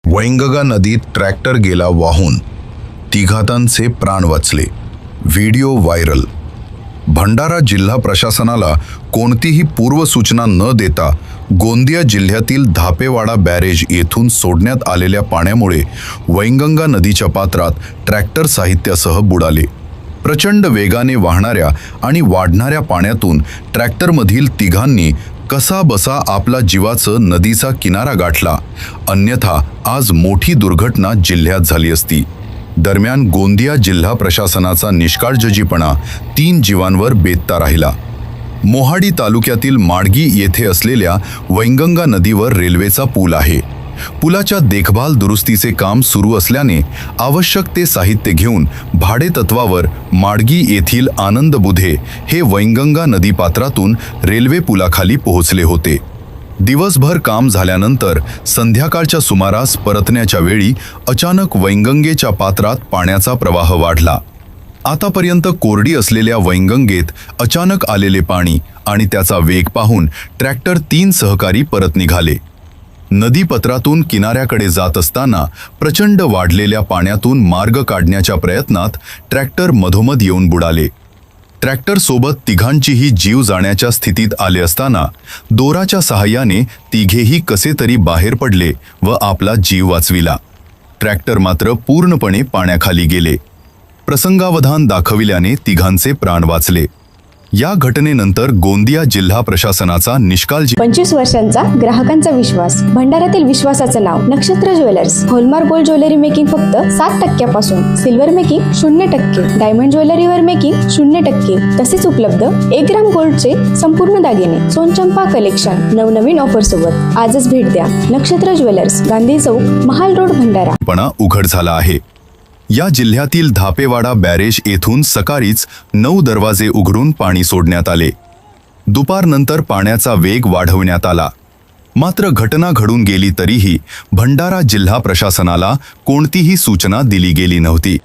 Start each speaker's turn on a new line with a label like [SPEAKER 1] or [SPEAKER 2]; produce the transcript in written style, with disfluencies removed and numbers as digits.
[SPEAKER 1] वैंगगा नदीत ट्रॅक्टर गेला वाहून, तिघातांचे प्राण वाचले. Video viral. भंडारा जिल्हा प्रशासनाला कोणतीही पूर्वसूचना न देता गोंदिया जिल्ह्यातील धापेवाडा बॅरेज येथून सोडण्यात आलेल्या पाण्यामुळे वैंगंगा नदीच्या पात्रात ट्रॅक्टर साहित्यासह बुडाले. प्रचंड वेगाने वाहणाऱ्या आणि वाढणाऱ्या पाण्यातून ट्रॅक्टरमधील तिघांनी कसा बसा आपला जीवाचं नदीचा किनारा गाठला, अन्यथा आज मोठी दुर्घटना जिल्ह्यात झाली असती. दरम्यान गोंदिया जिल्हा प्रशासनाचा निष्काळजीपणा 3 जीवांवर बेतता राहिला. मोहाडी तालुक्यातील माडगी येथे असलेल्या वैंगंगा नदीवर रेल्वेचा पूल आहे. पुलाच्या देखभाल दुरुस्तीचे काम सुरू असल्याने आवश्यक ते साहित्य घेऊन भाडेतत्वावर माडगी येथील आनंद बुधे हे वैंगंगा नदीपात्रातून रेल्वे पुलाखाली पोहोचले होते. दिवसभर काम झाल्यानंतर संध्याकाळच्या सुमारास परतण्याच्या वेळी अचानक वैंगंगेच्या पात्रात पाण्याचा प्रवाह वाढला. आतापर्यंत कोरडी असलेल्या वैंगंगेत अचानक आलेले पाणी आणि त्याचा वेग पाहून ट्रॅक्टर 3 सहकारी परत निघाले. नदीपत्रातून किनाऱ्याकडे जात असताना प्रचंड वाढलेल्या पाण्यातून मार्ग काढण्याच्या प्रयत्नात ट्रॅक्टर मधोमध येऊन बुडाले. ट्रॅक्टरसोबत तिघांचीही जीव जाण्याच्या स्थितीत आले असताना दोराच्या सहाय्याने तिघेही कसे तरी बाहेर पडले व आपला जीव वाचविला. ट्रॅक्टर मात्र पूर्णपणे पाण्याखाली गेले. प्रसंगावधान दाखविल्याने तिघांचे प्राण वाचले. या घटनेनंतर गोंदिया जिल्हा प्रशासनाचा निष्काळजी.
[SPEAKER 2] 25 वर्षांचा ग्राहकांचा विश्वास. भंडारातील विश्वासाचं नाव नक्षत्र jewellers. Hallmark gold jewellery making फक्त 7% सिल्वर मेकिंग 0%, डायमंड ज्वेलरीवर मेकिंग 0%. तसेच उपलब्ध 1 ग्राम गोल्डचे संपूर्ण दागिने. सोनचंपा कलेक्शन नवनवीन ऑफर सोबत आजच भेट द्या. नक्षत्र ज्वेलर्स, गांधी चौक, महाल रोड, भंडारा.
[SPEAKER 1] पणा उघड झाला आहे. या जिल्ह्यातील धापेवाडा बॅरेज येथून सकाळीच 9 दरवाजे उघडून पाणी सोडण्यात आले. दुपारनंतर पाण्याचा वेग वाढवण्यात आला. मात्र घटना घडून गेली तरीही भंडारा जिल्हा प्रशासनाला कोणतीही सूचना दिली गेली नव्हती.